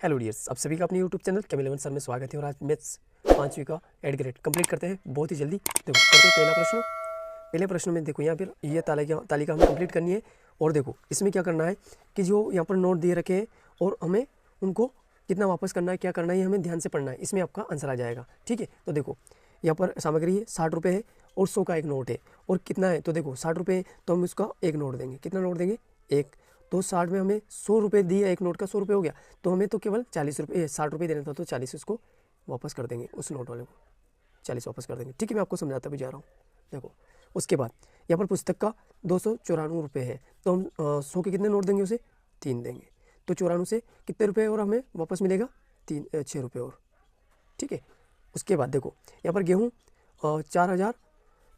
Hello dears, आप सभी का अपने यूट्यूब चैनल केम11 सर में स्वागत है। और आज मैथ्स 5वीं का एड ग्रेड कंप्लीट करते हैं बहुत ही जल्दी। देखो करते हैं पहला प्रश्न। पहले प्रश्न में देखो यहाँ पर ये तालिका हमें कंप्लीट करनी है। और देखो इसमें क्या करना है कि जो यहाँ पर नोट दिए रखे हैं और हमें उनको कितना वापस करना है, क्या करना है, हमें ध्यान से पढ़ना है। इसमें आपका आंसर आ जाएगा। ठीक है, तो देखो यहाँ पर सामग्री है 60 रुपये है और 100 का एक नोट है। और कितना है तो देखो 60 रुपये है तो हम उसका एक नोट देंगे। कितना नोट देंगे? एक। तो 60 में हमें 100 रुपये दिए, एक नोट का 100 रुपये हो गया, तो हमें तो केवल 40 रुपये 60 रुपये देना था, तो 40 उसको वापस कर देंगे, उस नोट वाले को 40 वापस कर देंगे। ठीक है, मैं आपको समझाता भी जा रहा हूँ। देखो उसके बाद यहाँ पर पुस्तक का 294 रुपये है, तो हम 100 के कितने नोट देंगे? उसे 3 देंगे। तो 94 से कितने रुपये और हमें वापस मिलेगा? 6 रुपये और। ठीक है, उसके बाद देखो यहाँ पर गेहूँ 4000,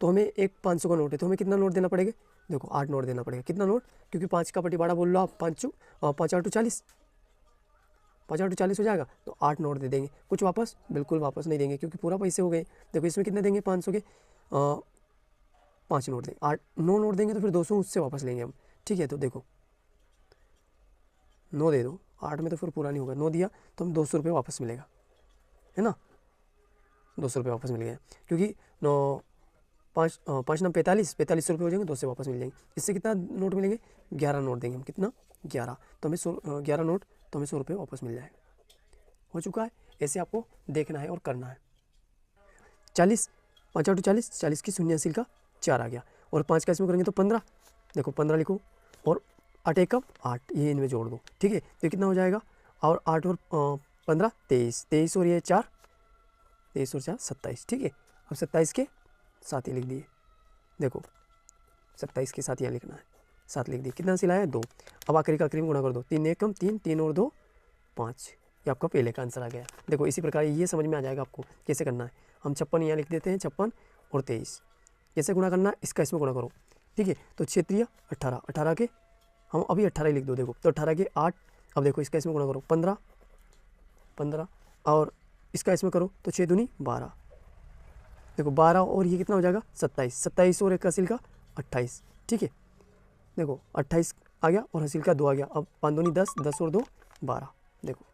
तो हमें एक 500 का नोट है, तो हमें कितना नोट देना पड़ेगा? देखो 8 नोट देना पड़ेगा। कितना नोट? क्योंकि 5 का पट्टीबाड़ा बोल लो आप, 5 8 40, 5 8 40 हो जाएगा, तो 8 नोट दे देंगे। कुछ वापस? बिल्कुल वापस नहीं देंगे, क्योंकि पूरा पैसे हो गए। देखो इसमें कितने देंगे? 500 के 5 नोट देंगे। 9 नोट देंगे, तो फिर 200 उससे वापस लेंगे हम। ठीक है, तो देखो 9 दे दो, 8 में तो फिर पूरा नहीं होगा। 9 दिया तो हम 200 रुपये वापस मिलेगा, है ना? 200 रुपये वापस मिल गए, क्योंकि 5 9 45 रुपये हो जाएंगे, 2 से वापस मिल जाएंगे। इससे कितना नोट मिलेंगे? 11 नोट देंगे हम। कितना? 11। तो हमें 11 नोट, तो हमें 100 रुपये वापस मिल जाएगा। हो चुका है। ऐसे आपको देखना है और करना है। 40 5 8 40, 40 की शून्य हासिल का 4 आ गया। और 5 का इसमें करेंगे तो 15। देखो 15 लिखो, और 8 एक कम 8, ये इनमें जोड़ दो। ठीक है, तो कितना हो जाएगा? और 8 और 15 23, 23 और ये 4, 23 और 4 27। ठीक है, अब 27 के साथ ही लिख दिए। देखो 27 के साथ यहाँ लिखना है, 7 लिख दिए। कितना सिलाया? 2। अब आखिरी का आखिरी में गुणा कर दो। 3 एक कम 3, 3 और 2 5। ये आपका पहले का आंसर आ गया। देखो इसी प्रकार ये समझ में आ जाएगा आपको कैसे करना है। हम 56 यहाँ लिख देते हैं, 56 और 23 कैसे गुणा करना है, इसका इसमें गुणा करो। ठीक है, तो क्षेत्रीय 18, 18 के हम अभी 18 ही लिख दो। देखो तो 18 के 8। अब देखो इसका इसमें गुणा करो, 15 15, और इसका इसमें करो तो 6 दूनी 12। देखो 12 और ये कितना हो जाएगा? 27, 27 और एक हासिल का 28। ठीक है, देखो 28 आ गया और हासिल का 2 आ गया। अब 5 दूनी 10, 10 और 2 12। देखो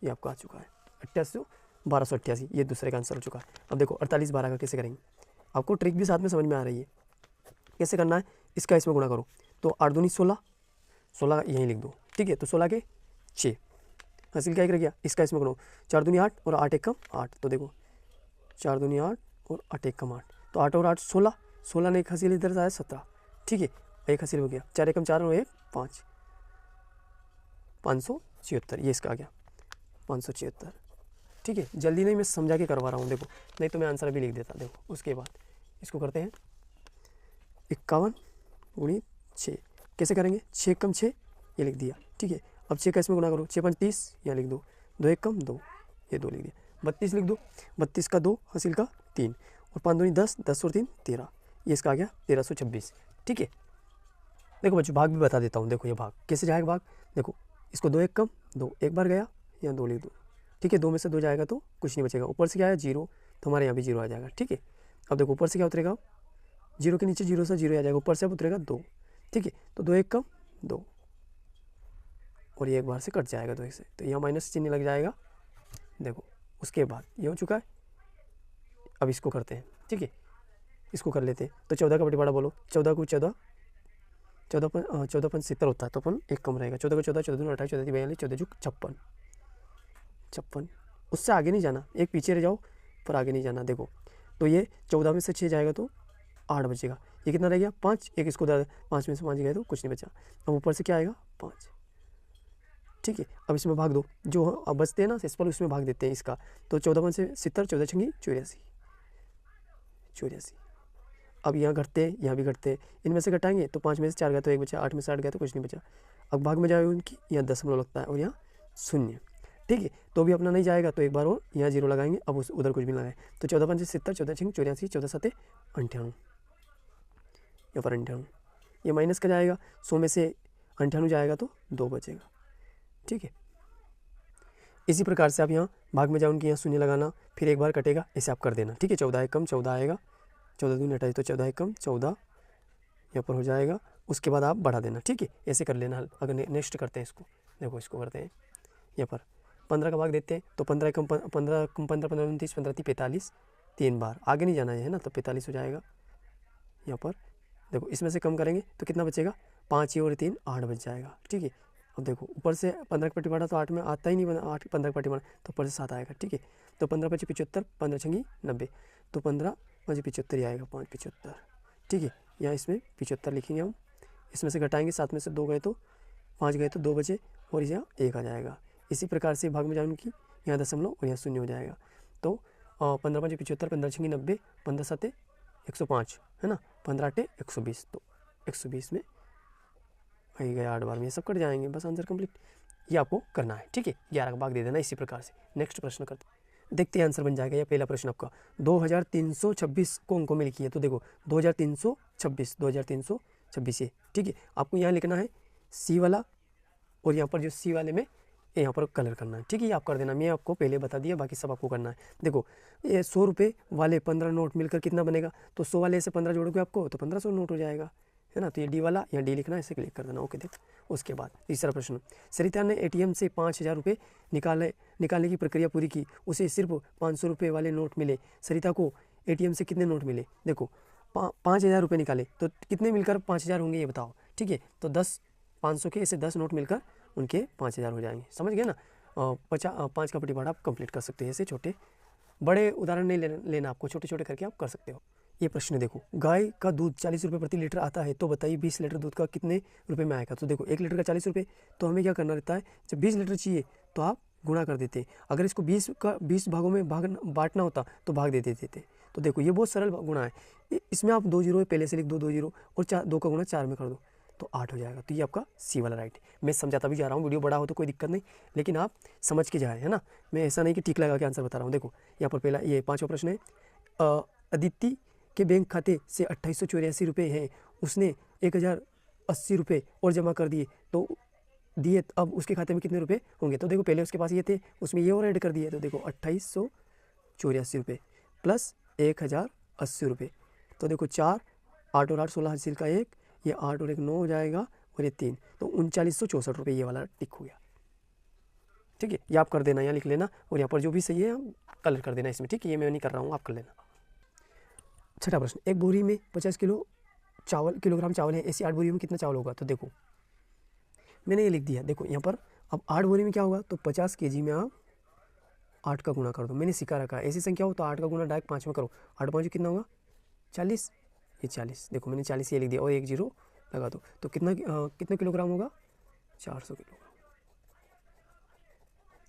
ये आपका आ चुका है 88, 1288। ये दूसरे का आंसर हो चुका है। अब देखो 48 12 का कैसे करेंगे, आपको ट्रिक भी साथ में समझ में आ रही है। कैसे करना है, इसका इसमें गुणा करो। तो 8 दूनी 16, 16 यहीं लिख दो। ठीक है, तो 16 के 6, हासिल का 1 रह गया। इसका इसमें गुणो, 4 दूनी 8 और 8 एक कम 8। तो देखो 4 दूनी 8 और 8 एक कम 8, तो 8 और 8 16, 16 ने एक हासिल इधर से आया 17। ठीक है, एक हासिल हो गया। 4 एकम 4 और 1 5, 576। ये इसका आ गया 576। ठीक है, जल्दी नहीं, मैं समझा के करवा रहा हूँ। देखो नहीं तो मैं आंसर भी लिख देता। देखो उसके बाद इसको करते हैं 51 गुणित 6। कैसे करेंगे? 6 कम 6, ये लिख दिया। ठीक है, अब 6 का इसमें गुणा करो। 6 5 30, यहाँ लिख दो। 2 एक कम 2, ये 2 लिख दिया। 32 लिख दो। 32 का 2 हासिल का 3, और 5 दूनी 10, 10 और 3 13। ये इसका आ गया 1326। ठीक है, देखो बच्चों भाग भी बता देता हूँ। देखो ये भाग कैसे जाएगा भाग। देखो इसको 2 एक कम 2, एक बार गया, यहाँ 2 लिख दो। ठीक है, 2 में से 2 जाएगा तो कुछ नहीं बचेगा। ऊपर से क्या आया? 0, तो हमारे यहाँ भी 0 आ जाएगा। ठीक है, अब देखो ऊपर से क्या उतरेगा? 0 के नीचे 0 से 0 आ जाएगा, ऊपर से अब उतरेगा 2। ठीक है, तो 2 एक कम 2, और ये एक बार से कट जाएगा 2 से, तो यहाँ माइनस चिन्ह लग जाएगा। देखो उसके बाद ये हो चुका है। अब इसको करते हैं। ठीक है, इसको कर लेते हैं। तो 14 का बटीवाड़ा बोलो। 14 को 14, 14 5 70 होता है, तो अपन एक कम रहेगा। 14 को 14, 14 दूनी 28, 14 तीन 42, 14 जुग 56, 56। उससे आगे नहीं जाना, एक पीछे रह जाओ पर आगे नहीं जाना। देखो तो ये 14 में से 6 जाएगा तो 8 बचेगा। ये कितना रह गया? 5, एक इसको 5 में से 5 गए तो कुछ नहीं बचा। अब ऊपर से क्या आएगा? 5। ठीक है, अब इसमें भाग दो। जो अब बचते हैं ना सिंपल, उसमें भाग देते हैं इसका। तो 14 5 से 70, 14 छंगी 84, 84। अब यहाँ घटते हैं, यहाँ भी घटते हैं। इनमें से घटाएंगे तो 5 में से 4 गया तो 1 बचा, 8 में से 8 गया तो कुछ नहीं बचा। अब भाग में जाए उनकी, यहाँ दशमलव लगता है और यहाँ 0। ठीक है, तो भी अपना नहीं जाएगा, तो एक बार और यहाँ 0 लगाएंगे। अब उधर कुछ भी लगाए तो 14 5 से 70, 14 छंगी 84, 14 7 98, यहाँ पर 98। ये माइनस का जाएगा, 100 में से 98 जाएगा तो 2 बचेगा। ठीक है, इसी प्रकार से आप यहाँ भाग में जाओ, उनकी यहाँ 0 लगाना, फिर एक बार कटेगा, ऐसे आप कर देना। ठीक है, 14 एक कम 14 आएगा, 14 दूनी 28, तो 14 एक कम 14 यहाँ पर हो जाएगा। उसके बाद आप बढ़ा देना। ठीक है, ऐसे कर लेना हल। अगर नेक्स्ट करते हैं इसको, देखो इसको करते हैं यहाँ पर 15 का भाग देते हैं तो 15 कम 15 कम 15 15 29 15 30 45 3 बार आगे नहीं जाना है ना, तो 45 हो जाएगा यहाँ पर। देखो इसमें से कम करेंगे तो कितना बचेगा, 5 और 3 8 बच जाएगा। ठीक है, अब देखो ऊपर से 15 की पट्टी बढ़ा तो 8 में आता ही नहीं, बना 8 15 की पट्टी बढ़ा तो ऊपर से 7 आएगा। ठीक है, तो 15 5 75, 15 छंगी 90, तो 15 5 75 ही आएगा, 5 75। ठीक है, यहाँ इसमें 75 लिखेंगे हम, इसमें से घटाएंगे, 7 में से 2 गए तो 5 गए तो 2 बचे और यहाँ 1 आ जाएगा। इसी प्रकार से भाग में जाने की यहाँ दशमलव और यहाँ शून्य हो जाएगा। तो 15 5 75, 15 छंगी 90, 15 7 105 है ना, 15 8 120, तो 120 में वही गया 8 बार में, ये सब कट जाएंगे, बस आंसर कंप्लीट। ये आपको करना है। ठीक है, 11 का भाग दे देना इसी प्रकार से। नेक्स्ट प्रश्न करते हैं, देखते हैं आंसर बन जाएगा। या पहला प्रश्न आपका 2326 को अंकों में लिखी है, तो देखो 2326 ये। ठीक है, आपको यहाँ लिखना है सी वाला और यहाँ पर जो सी वाले में यहाँ पर कलर करना है। ठीक है, ये आप कर देना, मैं आपको पहले बता दिया, बाकी सब आपको करना है। देखो ये 100 रुपये वाले 15 नोट मिलकर कितना बनेगा, तो 100 वाले से 15 जोड़ोगे आपको तो 1500 नोट हो जाएगा, है ना। तो ये डी वाला, यहाँ डी लिखना है, इसे क्लिक कर देना। ओके, देखो उसके बाद तीसरा प्रश्न, सरिता ने एटीएम से 5000 रुपये निकालने की प्रक्रिया पूरी की, उसे सिर्फ 500 रुपये वाले नोट मिले। सरिता को एटीएम से कितने नोट मिले। देखो 5000 रुपये निकाले तो कितने मिलकर 5000 होंगे ये बताओ। ठीक है, तो 10 500 के ऐसे 10 नोट मिलकर उनके 5000 हो जाएंगे, समझ गए ना। 5 का पट्टीबाड़ा आप कंप्लीट कर सकते हैं। ऐसे छोटे बड़े उदाहरण नहीं लेना आपको, छोटे छोटे करके आप कर सकते हो। ये प्रश्न देखो, गाय का दूध 40 रुपये प्रति लीटर आता है, तो बताइए 20 लीटर दूध का कितने रुपए में आएगा। तो देखो 1 लीटर का 40 रुपये, तो हमें क्या करना रहता है, जब 20 लीटर चाहिए तो आप गुणा कर देते। अगर इसको 20 भागों में बांटना होता तो भाग दे देते थे। तो देखो ये बहुत सरल गुणा है, इसमें आप 2 जीरो पहले से लिख दो, 2 जीरो और 2 का गुणा 4 में कर दो तो 8 हो जाएगा। तो ये आपका सी वाला राइट। मैं समझाता भी जा रहा हूँ, वीडियो बड़ा हो तो कोई दिक्कत नहीं, लेकिन आप समझ के जाए, है ना। मैं ऐसा नहीं कि टिक लगा के आंसर बता रहा हूँ। देखो यहाँ पर पहला ये 5वां प्रश्न है, अदिति के बैंक खाते से 2884 रुपये हैं, उसने 1080 रुपये और जमा कर दिए, तो दिए अब उसके खाते में कितने रुपए होंगे। तो देखो पहले उसके पास ये थे, उसमें ये और ऐड कर दिए, तो देखो 2884 रुपये प्लस 1080 रुपये, तो देखो 4 8 और 8 16 हासिल का 1, ये 8 और 1 9 हो जाएगा और ये 3, तो 3964 रुपये ये वाला टिक हो गया। ठीक है, ये आप कर देना, यहाँ लिख लेना, और यहाँ पर जो भी सही है कलर कर देना इसमें। ठीक है, ये मैं नहीं कर रहा हूँ, आप कर लेना। छठा प्रश्न, एक बोरी में 50 किलोग्राम चावल है, ऐसी 8 बोरियों में कितना चावल होगा। तो देखो मैंने ये लिख दिया। देखो यहाँ पर अब 8 बोरी में क्या होगा, तो 50 kg में आप 8 का गुणा कर दो। मैंने सिखा रखा है, ऐसी संख्या हो तो 8 का गुणा डायरेक्ट 5 में करो। 8 5 कितना होगा 40, ये 40, देखो मैंने 40 ये लिख दिया और 1 0 लगा दो, तो कितना किलोग्राम होगा, 400 किलोग्राम।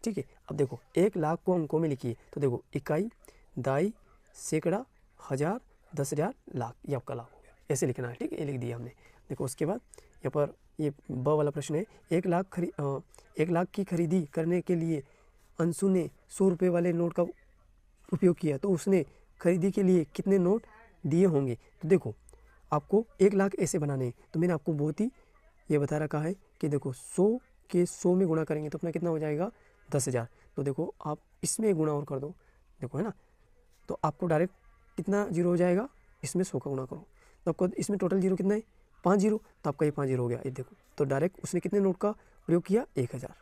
ठीक है, अब देखो 1 लाख को अंकों में लिखिए, तो देखो इकाई, दाई, सैकड़ा, हज़ार, 10,000, लाख, ये आपका लाख हो गया, ऐसे लिखना है। ठीक है, ये लिख दिया हमने। देखो उसके बाद यहाँ पर ये ब वाला प्रश्न है, 1 लाख की खरीदी करने के लिए अंशु ने 100 रुपये वाले नोट का उपयोग किया, तो उसने खरीदी के लिए कितने नोट दिए होंगे। तो देखो आपको 1 लाख ऐसे बनाने हैं, तो मैंने आपको बहुत ही ये बता रखा है कि देखो 100 के 100 में गुणा करेंगे तो अपना कितना हो जाएगा 10,000। तो देखो आप इसमें गुणा और कर दो, देखो है ना, तो आपको डायरेक्ट कितना जीरो हो जाएगा, इसमें 100 का गुणा करो तो आपको इसमें टोटल जीरो कितना है 5 जीरो, तो आपका ये 5 जीरो हो गया। ये देखो, तो डायरेक्ट उसने कितने नोट का प्रयोग किया 1000।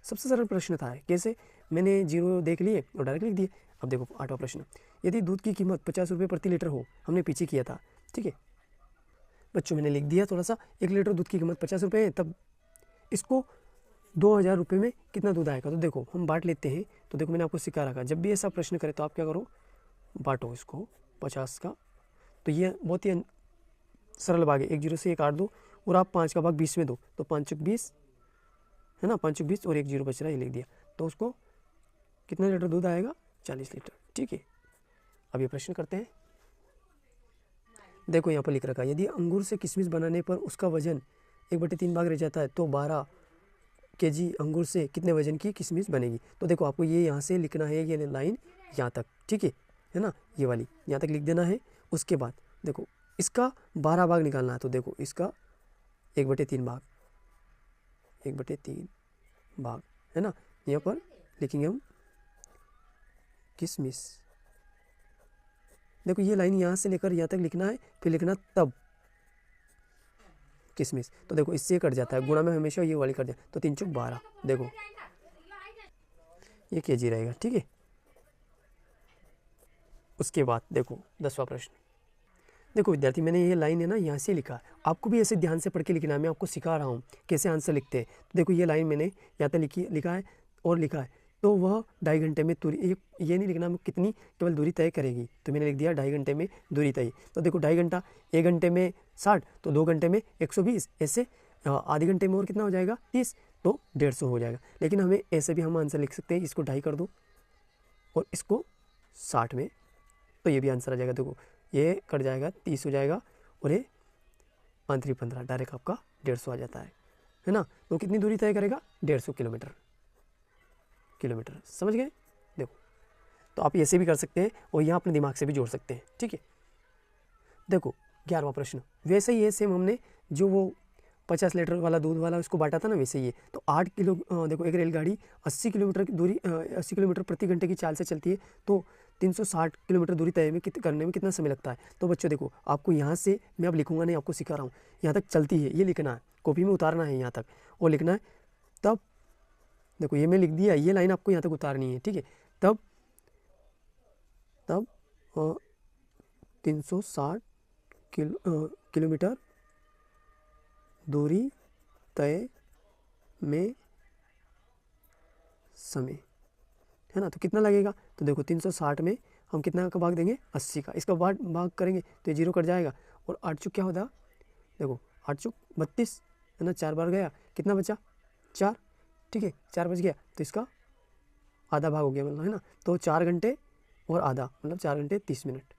सबसे सरल प्रश्न था, कैसे मैंने जीरो देख लिए और डायरेक्ट लिख दिए। अब देखो 8वां प्रश्न, यदि दूध की कीमत 50 रुपये प्रति लीटर हो, हमने पीछे किया था। ठीक है बच्चों, मैंने लिख दिया थोड़ा सा, 1 लीटर दूध की कीमत 50 रुपये है, तब इसको 2000 रुपये में कितना दूध आएगा। तो देखो हम बांट लेते हैं। तो देखो मैंने आपको सिखा रखा, जब भी ऐसा प्रश्न करे तो आप क्या करो, बांटो इसको 50 का। तो ये बहुत ही सरल भाग है, 1 0 से 1 8 दो और आप 5 का भाग 20 में दो, तो 5 चुक 20 है ना, 5 चुक 20 और 1 0 बच रहा है, ये लिख दिया। तो उसको कितना लीटर दूध आएगा 40 लीटर। ठीक है, अब ये प्रश्न करते हैं। देखो यहाँ पर लिख रखा है, यदि अंगूर से किशमिश बनाने पर उसका वजन 1/3 भाग रह जाता है, तो 12 kg अंगूर से कितने वजन की किशमिश बनेगी। तो देखो आपको ये यहाँ से लिखना है, ये लाइन यहाँ तक। ठीक है ना, ये वाली यहाँ तक लिख देना है। उसके बाद देखो इसका 12 भाग निकालना है, तो देखो इसका 1/3 भाग, 1/3 भाग है ना, यहाँ पर लिखेंगे हम किशमिश। देखो ये लाइन यहाँ से लेकर यहाँ तक लिखना है, फिर लिखना तब किशमिश। तो देखो इससे कट जाता है, गुणा में हमेशा ये वाली कट जाए, तो 3 चौक 12। देखो ये केजी रहेगा, ठीक है। उसके बाद देखो 10वां प्रश्न। देखो विद्यार्थी, मैंने ये लाइन है ना यहाँ से लिखा है, आपको भी ऐसे ध्यान से पढ़ के लिखना है। मैं आपको सिखा रहा हूँ कैसे आंसर लिखते हैं। तो देखो ये लाइन मैंने यहाँ तक लिखा है और लिखा है, तो वह 2.5 घंटे में दूरी, ये नहीं लिखना कितनी केवल दूरी तय करेगी, तो मैंने लिख दिया 2.5 घंटे में दूरी तय। तो देखो 2.5 घंटा, 1 घंटे में 60, तो 2 घंटे में 120, ऐसे आधे घंटे में और कितना हो जाएगा 30, तो 150 हो जाएगा। लेकिन हमें ऐसे भी हम आंसर लिख सकते हैं, इसको 2.5 कर दो और इसको 60 में, तो ये भी आंसर आ जाएगा। देखो ये कट जाएगा, 30 हो जाएगा और ये 15, डायरेक्ट आपका 150 आ जाता है ना। तो कितनी दूरी तय करेगा, 150 किलोमीटर। समझ गए। देखो तो आप ऐसे भी कर सकते हैं और यहाँ अपने दिमाग से भी जोड़ सकते हैं, ठीक है। देखो 11वां प्रश्न वैसे ही है, सेम हमने जो वो 50 लीटर वाला दूध वाला उसको बांटा था ना, वैसे ही है। तो 8 किलो, देखो एक रेलगाड़ी 80 किलोमीटर की दूरी 80 किलोमीटर प्रति घंटे की चाल से चलती है, तो 360 किलोमीटर दूरी तय करने में कितना समय लगता है। तो बच्चों देखो आपको यहाँ से, मैं अब लिखूंगा नहीं, आपको सिखा रहा हूँ, यहाँ तक चलती है ये लिखना है, कॉपी में उतारना है यहाँ तक और लिखना है। तब देखो ये मैं लिख दिया, ये लाइन आपको यहाँ तक उतारनी है, ठीक है। तब 360 किलोमीटर दूरी तय में समय है ना, तो कितना लगेगा। तो देखो 360 में हम कितना का भाग देंगे, 80 का, इसका भाग करेंगे तो ये 0 कट जाएगा और 8 चुक क्या होता, देखो 8 चुक 32 है ना, 4 बार गया, कितना बचा 4, ठीक है 4 बच गया, तो इसका आधा भाग हो गया मतलब, है ना। तो 4 घंटे और आधा मतलब 4 घंटे 30 मिनट,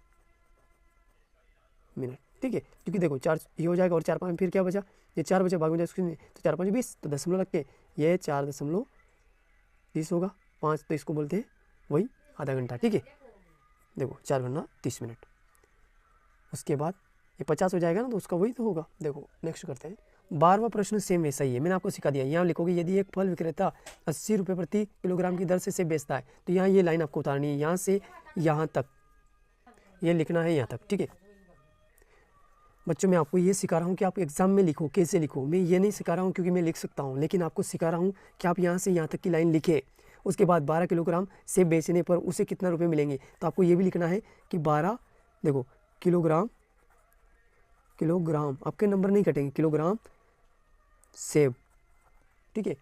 ठीक है। क्योंकि देखो 4 ये हो जाएगा और 4 5 फिर क्या बचा, ये 4 बचा, भाग में जाए तो 4 5 20, तो दशमलव रख के ये 4.30 होगा, 5 तो इसको बोलते हैं वही आधा घंटा, ठीक है। देखो 4 घंटा 30 मिनट। उसके बाद ये 50 हो जाएगा ना, तो उसका वही तो होगा। देखो नेक्स्ट करते हैं। 12वां प्रश्न सेम वैसा ही है, मैंने आपको सिखा दिया। यहाँ लिखोगे यदि एक फल विक्रेता 80 रुपये प्रति किलोग्राम की दर से सेब बेचता है, तो यहाँ ये लाइन आपको उतारनी है, यहाँ से यहाँ तक ये लिखना है, यहाँ तक, ठीक है। बच्चों मैं आपको ये सिखा रहा हूँ कि आप एग्जाम में लिखो, कैसे लिखो। मैं ये नहीं सिखा रहा हूँ क्योंकि मैं लिख सकता हूँ, लेकिन आपको सिखा रहा हूँ कि आप यहाँ से यहाँ तक की लाइन लिखे। उसके बाद 12 किलोग्राम सेब बेचने पर उसे कितना रुपए मिलेंगे, तो आपको ये भी लिखना है कि 12 देखो किलोग्राम आपके नंबर नहीं कटेंगे, किलोग्राम सेब, ठीक है।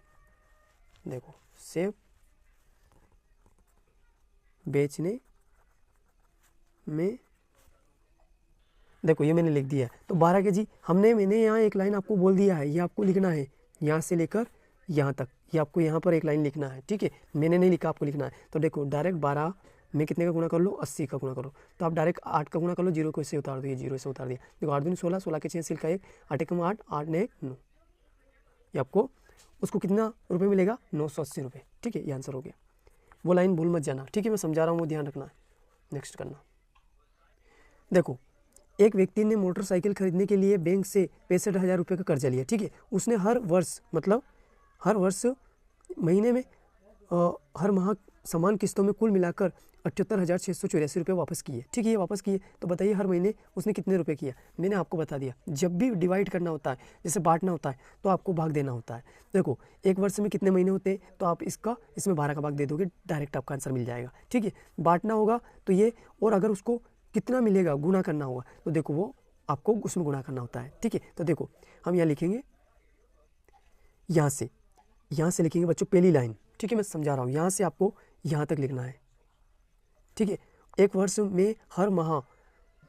देखो सेब बेचने में, देखो ये मैंने लिख दिया है, तो 12 केजी मैंने यहाँ एक लाइन आपको बोल दिया है, ये आपको लिखना है यहाँ से लेकर यहाँ तक, ये आपको यहाँ पर एक लाइन लिखना है, ठीक है। मैंने नहीं लिखा, आपको लिखना है। तो देखो डायरेक्ट 12 में कितने का गुणा कर लो, 80 का गुणा करो, तो आप डायरेक्ट 8 का गुणा कर लो, 0 को इसे उतार दो, ये 0 से उतार दिया। देखो 8 दूनी 16, 16 के 6 सिल का 1, 8 1 8, 8 ने 1 9, ये आपको उसको कितना रुपये मिलेगा, 980 रुपये, ठीक है। ये आंसर हो गया। वो लाइन भूल मत जाना, ठीक है, मैं समझा रहा हूँ, वो ध्यान रखना है। नेक्स्ट करना। देखो एक व्यक्ति ने मोटरसाइकिल खरीदने के लिए बैंक से 65,000 रुपये का कर्जा लिया, ठीक है। उसने हर वर्ष महीने में हर माह समान किस्तों में कुल मिलाकर 78,684 रुपये वापस किए, ठीक है। ये वापस किए, तो बताइए हर महीने उसने कितने रुपए किया। मैंने आपको बता दिया, जब भी डिवाइड करना होता है, जैसे बांटना होता है, तो आपको भाग देना होता है। देखो एक वर्ष में कितने महीने होते हैं, तो आप इसमें 12 का भाग दे दोगे, डायरेक्ट आपका आंसर मिल जाएगा, ठीक है। बांटना होगा तो ये, और अगर उसको कितना मिलेगा गुणा करना होगा, तो देखो वो आपको उसमें गुणा करना होता है, ठीक है। तो देखो हम यहाँ लिखेंगे, यहाँ से लिखेंगे बच्चों पहली लाइन, ठीक है। मैं समझा रहा हूँ, यहाँ से आपको यहाँ तक लिखना है, ठीक है। एक वर्ष में हर माह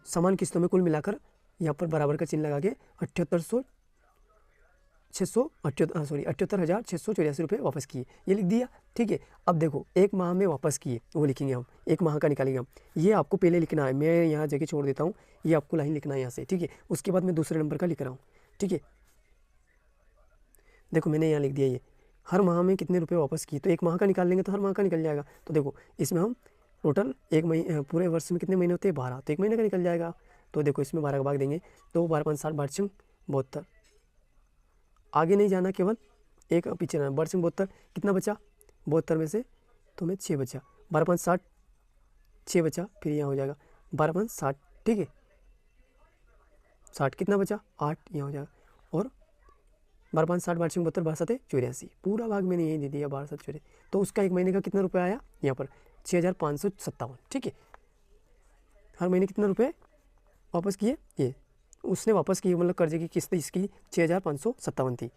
समान किस्तों में कुल मिलाकर, यहाँ पर बराबर का चिन्ह लगा के 78,684 रुपये वापस किए, ये लिख दिया, ठीक है। अब देखो एक माह में वापस किए, वो लिखेंगे हम, एक माह का निकालेंगे हम, ये आपको पहले लिखना है। मैं यहाँ जगह छोड़ देता हूँ, ये आपको लाइन लिखना है यहाँ से, ठीक है। उसके बाद मैं दूसरे नंबर का लिख रहा हूँ, ठीक है। देखो मैंने यहाँ लिख दिया, ये हर माह में कितने रुपए वापस किए, तो एक माह का निकाल लेंगे तो हर माह का निकल जाएगा। तो देखो इसमें हम टोटल एक महीने, पूरे वर्ष में कितने महीने होते हैं, 12, तो एक महीने का निकल जाएगा। तो देखो इसमें 12 का भाग देंगे, तो 12 5 60, 12 72, आगे नहीं जाना, केवल एक पीछे रहना, 12 72, कितना बचा 72 में से, तो मैं 6 बचा, 12 5 60, 6 बचा, फिर यहाँ हो जाएगा 12 5 60, ठीक है। 60 कितना बचा 8, यहाँ हो जाएगा, और 12×5 = 60, 12×6 = 72, 12×7 = 84। पूरा भाग मैंने यही दे दिया 12×7 = 84। तो उसका एक महीने का कितना रुपये आया यहाँ पर 6557। ठीक है, हर महीने कितना रुपये वापस किए, ये उसने वापस किए, मतलब कर्जे की किस्त इसकी 6557 थी।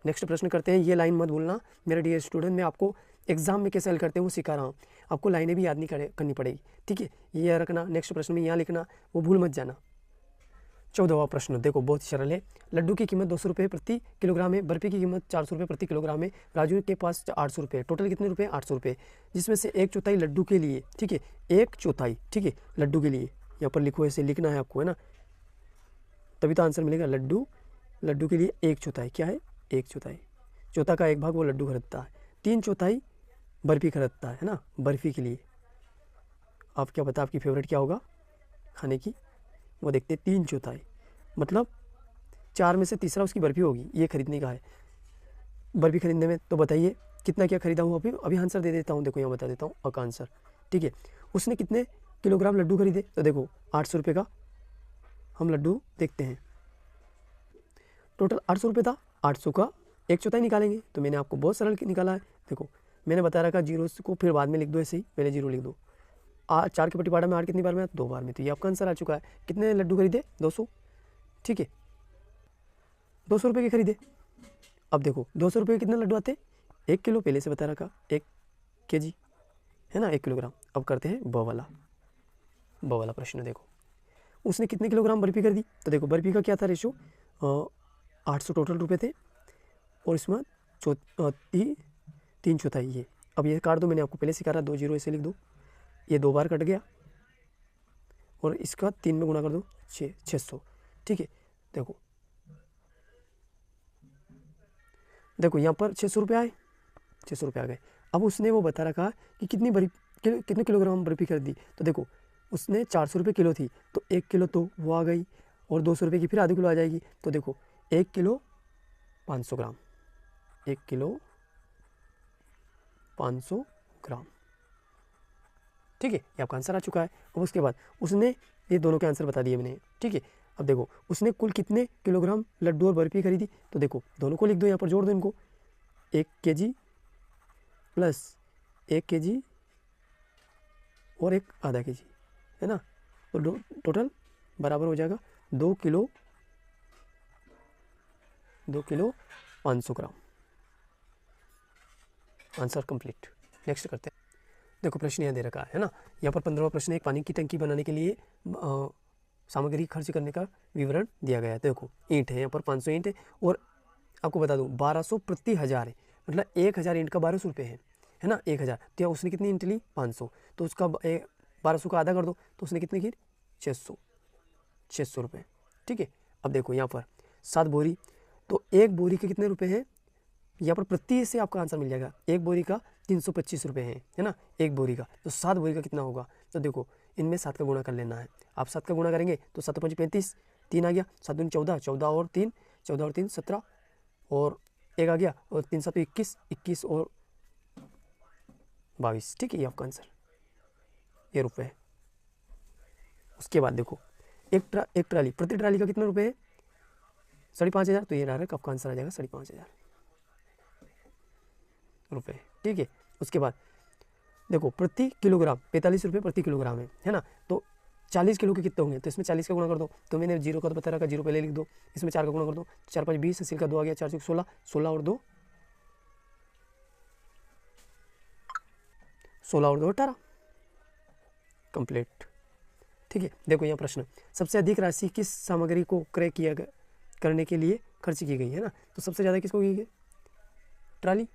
नेक्स्ट प्रश्न करते हैं। ये लाइन मत भूलना मेरे डियर स्टूडेंट, मैं आपको एग्जाम में कैसे हल करते हैं वो सिखा रहा हूँ, आपको लाइनें भी याद नहीं करनी पड़ेगी। ठीक है, ये रखना, नेक्स्ट प्रश्न में यहाँ लिखना, वो भूल मत जाना। 14वां प्रश्न देखो, बहुत सरल है। लड्डू की कीमत 200 रुपये प्रति किलोग्राम है, बर्फी की कीमत 400 रुपये प्रति किलोग्राम है, राजू के पास 800 रुपये, टोटल कितने रुपये 800 रुपये, जिसमें से 1/4 लड्डू के लिए। ठीक है, 1/4, ठीक है, लड्डू के लिए यहाँ पर लिखो, ऐसे लिखना है आपको, है ना, तभी तो आंसर मिलेगा। लड्डू के लिए 1/4 क्या है, 1/4, चौथा का 1 भाग वो लड्डू खरीदता है, 3/4 बर्फी खरीदता है ना, बर्फी के लिए। आप क्या पता आपकी फेवरेट क्या होगा खाने की, वो देखते हैं। 3/4 मतलब 4 में से तीसरा उसकी बर्फी होगी, ये खरीदने का है। बर्फी खरीदने में तो बताइए कितना क्या खरीदा हूँ, अभी आंसर दे देता हूँ। देखो यहाँ बता देता हूँ आपका आंसर। ठीक है, उसने कितने किलोग्राम लड्डू खरीदे, तो देखो 800 रुपये का हम लड्डू देखते हैं, टोटल 800 रुपये था, 800 का 1/4 निकालेंगे। तो मैंने आपको बहुत सरल निकाला है। देखो मैंने बता रखा, जीरो को फिर बाद में लिख दो, ऐसे ही पहले जीरो लिख दो। 4 के पट्टीपाड़ा में 8 कितनी बार में, 2 बार में, तो ये आपका आंसर आ चुका है। कितने लड्डू खरीदे, 200। ठीक है, 200 रुपये के खरीदे। अब देखो 200 रुपये के कितने लड्डू आते हैं, 1 किलो, पहले से बता रखा 1 kg है ना, 1 किलोग्राम। अब करते हैं ब वाला प्रश्न। देखो उसने कितने किलोग्राम बर्फी कर दी, तो देखो बर्फी का क्या था रेशो, 800 टोटल रुपये थे, और इसमें 3/4 ये। अब ये काट दो, मैंने आपको पहले सिखा रहा, 2 जीरो ऐसे लिख दो, ये 2 बार कट गया, और इसका 3 में गुणा कर दो, 600। ठीक है, देखो यहाँ पर 600 रुपये आए, 600 रुपये आ गए। अब उसने वो बता रखा कि कितने किलोग्राम बर्फी कर दी, तो देखो उसने 400 रुपये किलो थी, तो 1 किलो तो वो आ गई, और 200 रुपये की फिर आधी किलो आ जाएगी। तो देखो 1 किलो 500 ग्राम, 1 किलो 500 ग्राम। ठीक है, ये आपका आंसर आ चुका है। अब उसके बाद उसने ये दोनों के आंसर बता दिए मैंने। ठीक है, अब देखो उसने कुल कितने किलोग्राम लड्डू और बर्फी खरीदी, तो देखो दोनों को लिख दो, यहाँ पर जोड़ दो इनको, 1 kg प्लस 1 kg और 1 आधा kg, है ना, तो टोटल बराबर हो जाएगा 2 kilo 500 gram. Answer complete. Next करते हैं। देखो प्रश्न यहाँ दे रखा है ना, यहाँ पर 15वां प्रश्न, एक पानी की टंकी बनाने के लिए सामग्री खर्च करने का विवरण दिया गया है। देखो ईंट है, यहाँ पर 500 ईंट है, और आपको बता दूँ 1200 प्रति हज़ार है, मतलब 1000 ईंट का 1200 रुपये है ना, 1000। तो यहाँ उसने कितनी ईंट ली, 500, तो उसका 1200 का आधा कर दो, तो उसने कितने की, 600 रुपये। ठीक है, अब देखो यहाँ पर 7 बोरी, तो 1 बोरी के कितने रुपए हैं, यहाँ पर प्रति से आपका आंसर मिल जाएगा। 1 बोरी का 325 रुपये है ना, 1 बोरी का, तो 7 बोरी का कितना होगा, तो देखो इनमें 7 का गुणा कर लेना है। आप 7 का गुणा करेंगे तो 7 × 5 = 35, 3 आ गया, 7 दूनी 14, 14 और 3 17, और 1 आ गया, और 3 7 21, 21 और 22। ठीक है, ये आपका आंसर, ये रुपये है। उसके बाद देखो एक ट्राली, प्रति ट्राली का कितना रुपये है, 5,500, तो ये डायरेक्ट आपका आंसर आ जाएगा 5,500 रुपये। ठीक है, उसके बाद देखो प्रति किलोग्राम 45 रुपये प्रति किलोग्राम है ना, तो 40 किलो के कितने होंगे, तो इसमें 40 का गुणा कर दो, तो मैंने जीरो का तो बता रखा, जीरो पहले लिख दो, इसमें 4 का गुणा कर दो, 4 5 20, 80 का 2 आ गया, 4 6 16, 16 और 2 18 कंप्लीट। ठीक है, देखो यहाँ प्रश्न, सबसे अधिक राशि किस सामग्री को क्रय किया करने के लिए खर्च की गई है ना, तो सबसे ज़्यादा किसको की गई, ट्राली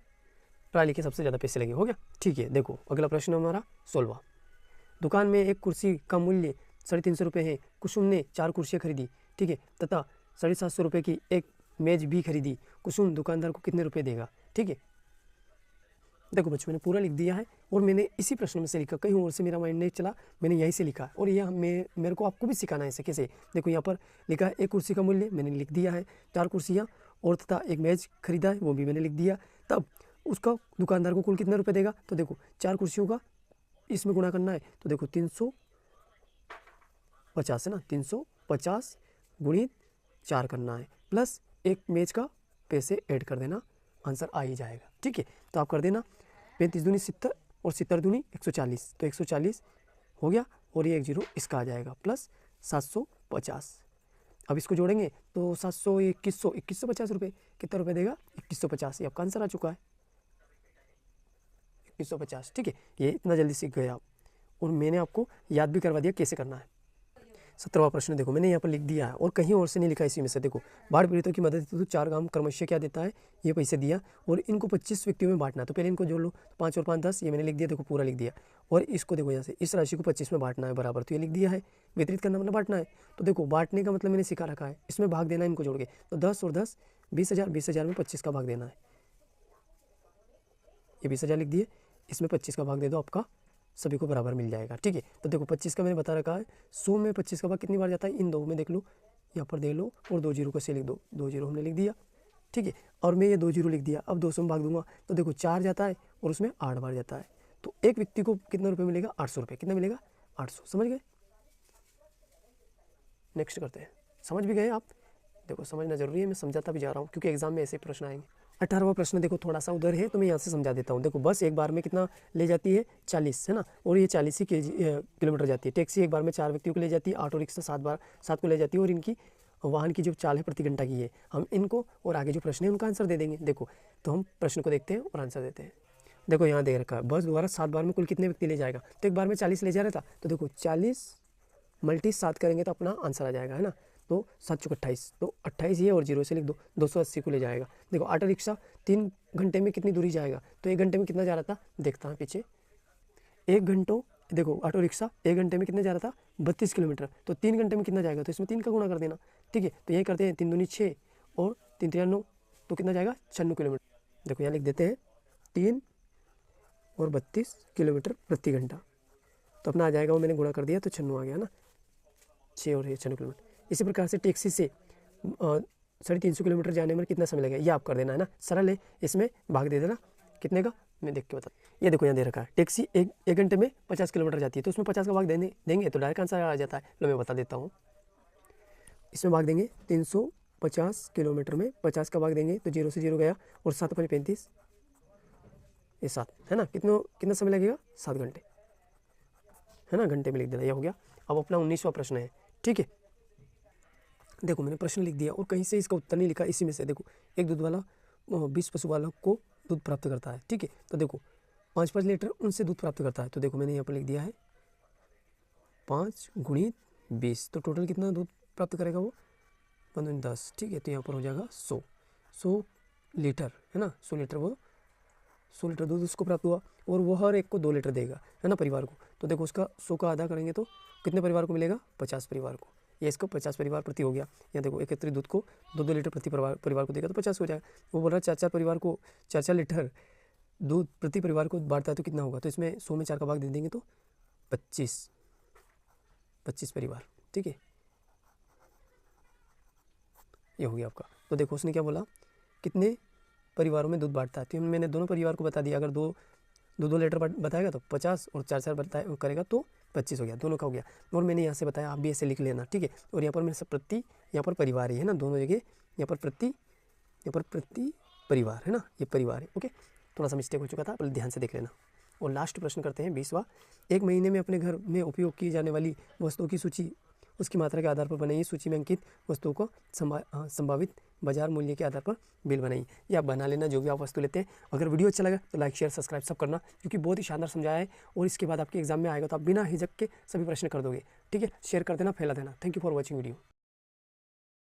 के सबसे ज़्यादा पैसे लगे, हो गया। ठीक है, देखो अगला प्रश्न हमारा 16वां। दुकान में एक कुर्सी का मूल्य 350 रुपये है, कुसुम ने 4 कुर्सियाँ खरीदी, ठीक है, तथा 750 रुपये की एक मेज भी खरीदी, कुसुम दुकानदार को कितने रुपये देगा। ठीक है, देखो बच्चों मैंने पूरा लिख दिया है, और मैंने इसी प्रश्न में से लिखा, कहीं और से मेरा माइंड नहीं चला, मैंने यहीं से लिखा, और यह मेरे को आपको भी सिखाना है ऐसे कैसे। देखो यहाँ पर लिखा है एक कुर्सी का मूल्य, मैंने लिख दिया है, 4 कुर्सियाँ और तथा एक मेज खरीदा है, वो भी मैंने लिख दिया। तब उसका दुकानदार को कुल कितने रुपये देगा, तो देखो 4 कुर्सियों का इसमें गुणा करना है, तो देखो 350 है ना, 350 गुणित 4 करना है, प्लस एक मेज का पैसे ऐड कर देना, आंसर आ ही जाएगा। ठीक है, तो आप कर देना 35 दूनी 70 और 70 दूनी 140, तो 140 हो गया और ये 1 जीरो इसका आ जाएगा प्लस 750। अब इसको जोड़ेंगे तो 700 2150 रुपये, कितना रुपये देगा 2150। ये आपका आंसर आ चुका है 2150। ठीक है, ये इतना जल्दी सीख गए आप, और मैंने आपको याद भी करवा दिया कैसे करना है। 17वां प्रश्न देखो, मैंने यहाँ पर लिख दिया है और कहीं और से नहीं लिखा इसी में से। देखो, बाढ़ पीड़ितों की मदद हेतु 4 गांव क्रमशः क्या देता है, ये पैसे दिया और इनको 25 व्यक्तियों में बांटना है। तो पहले इनको जोड़ लो, 5 और 5 10, ये मैंने लिख दिया, देखो पूरा लिख दिया। और इसको देखो यहाँ से इस राशि को 25 में बांटना है बराबर, तो ये लिख दिया है। वितरित करना मतलब बांटना है, तो देखो बांटने का मतलब मैंने सिखा रखा है, इसमें भाग देना है इनको जोड़ के। तो 10 और 10 20,000, 20,000 में 25 का भाग देना है। ये 20,000 लिख दिए, इसमें 25 का भाग दे दो, आपका सभी को बराबर मिल जाएगा। ठीक है, तो देखो 25 का मैंने बता रखा है, 100 में 25 का भाग कितनी बार जाता है, इन दो में देख लो, यहाँ पर देख लो, और 2 जीरो को से लिख दो, 2 जीरो हमने लिख दिया। ठीक है, और मैं ये 2 जीरो लिख दिया। अब 200 में भाग दूंगा तो देखो 4 जाता है और उसमें 8 बार जाता है, तो एक व्यक्ति को कितना रुपये मिलेगा, 800 रुपये। कितना मिलेगा, 800। समझ गए? नेक्स्ट करते हैं। समझ भी गए आप? देखो समझना जरूरी है, मैं समझाता भी जा रहा हूँ क्योंकि एग्जाम में ऐसे प्रश्न आएंगे। 18वां प्रश्न देखो थोड़ा सा उधर है, तो मैं यहाँ से समझा देता हूँ। देखो बस एक बार में कितना ले जाती है, 40 है ना, और ये 40 ही किलोमीटर जाती है। टैक्सी एक बार में 4 व्यक्तियों को ले जाती है, ऑटो रिक्शा 7 को ले जाती है, और इनकी वाहन की जो चाल है प्रति घंटा की है। हम इनको और आगे जो प्रश्न है उनका आंसर दे देंगे। देखो तो हम प्रश्न को देखते हैं और आंसर देते हैं। देखो यहाँ दे रखा है, बस द्वारा 7 बार में कुल कितने व्यक्ति ले जाएगा, तो एक बार में 40 ले जा रहा था, तो देखो 40 × 7 करेंगे तो अपना आंसर आ जाएगा, है ना। तो 7 चौक 28, तो 28 ये और 0 से लिख दो, 280 को ले जाएगा। देखो ऑटो रिक्शा 3 घंटे में कितनी दूरी जाएगा, तो 1 घंटे में कितना जा रहा था, देखता है पीछे 1 घंटों। देखो ऑटो रिक्शा 1 घंटे में कितने जा रहा था, 32 किलोमीटर, तो 3 घंटे में कितना जाएगा, तो इसमें 3 का गुणा कर देना। ठीक है, तो यही करते हैं, 3 दूनी 6 और 3 3 9, तो कितना जाएगा 96 किलोमीटर। देखो यहाँ लिख देते हैं 3 और 32 किलोमीटर प्रति घंटा, तो अपना आ जाएगा, वो मैंने गुणा कर दिया तो 96 आ गया ना, 6 और 96 किलोमीटर। इसी प्रकार से टैक्सी से 350 किलोमीटर जाने में कितना समय लगेगा, ये आप कर देना, है ना, सरल है। इसमें भाग दे देना कितने का, मैं देख के बता। ये देखो यहाँ दे रखा है, टैक्सी एक घंटे में 50 किलोमीटर जाती है, तो उसमें 50 का भाग देंगे तो डायरेक्ट आंसर आ जाता है। लो मैं बता देता हूँ, इसमें भाग देंगे 350 किलोमीटर में 50 का भाग देंगे तो 0 से 0 गया, और 7 × 35 ये 7, है ना। कितना समय लगेगा, 7 घंटे, है ना, घंटे में लिख देना, यह हो गया। अब अपना 19वां प्रश्न है। ठीक है, देखो मैंने प्रश्न लिख दिया और कहीं से इसका उत्तर नहीं लिखा, इसी में से देखो, एक दूध वाला 20 पशु वालों को दूध प्राप्त करता है। ठीक है, तो देखो 5 लीटर उनसे दूध प्राप्त करता है, तो देखो मैंने यहाँ पर लिख दिया है 5 × 20, तो टोटल कितना दूध प्राप्त करेगा वो, 15 10। ठीक है, तो यहाँ पर हो जाएगा 100 लीटर, है ना, 100 लीटर, वो 100 लीटर दूध उसको प्राप्त हुआ, और वो हर एक को 2 लीटर देगा, है ना, परिवार को। तो देखो उसका 100 का आधा करेंगे तो कितने परिवार को मिलेगा, 50 परिवार को। ये इसको 50 परिवार प्रति हो गया। यहाँ देखो एकत्रित दूध को 2 लीटर प्रति परिवार को देगा तो 50 हो जाएगा। वो बोल रहा है 4 परिवार को 4 लीटर दूध प्रति परिवार को बांटता है तो कितना होगा, तो इसमें 100 में 4 का भाग दे देंगे तो 25 परिवार। ठीक है, ये हो गया आपका। तो देखो उसने क्या बोला, कितने परिवारों में दूध बांटता है, तो मैंने दोनों परिवार को बता दिया। अगर 2 लीटर बताएगा तो 50 और 4 करेगा तो 25 हो गया, दोनों का हो गया। और मैंने यहाँ से बताया, आप भी ऐसे लिख लेना। ठीक है, और यहाँ पर मेरे से प्रति, यहाँ पर परिवार ही है ना, दोनों जगह यहाँ पर प्रति परिवार, है ना, ये परिवार है। ओके, थोड़ा सा मिस्टेक हो चुका था, पहले ध्यान से देख लेना। और लास्ट प्रश्न करते हैं 20वां। एक महीने में अपने घर में उपयोग की जाने वाली वस्तुओं की सूची उसकी मात्रा के आधार पर बनाइए। सूची में अंकित वस्तुओं को संभावित बाजार मूल्य के आधार पर बिल बनाइए। ये आप बना लेना जो भी आप वस्तु लेते हैं। अगर वीडियो अच्छा लगा तो लाइक शेयर सब्सक्राइब सब करना, क्योंकि बहुत ही शानदार समझाया है, और इसके बाद आपके एग्जाम में आएगा तो आप बिना हिचक के सभी प्रश्न कर दोगे। ठीक है, शेयर कर देना, फैला देना। Thank you for watching video.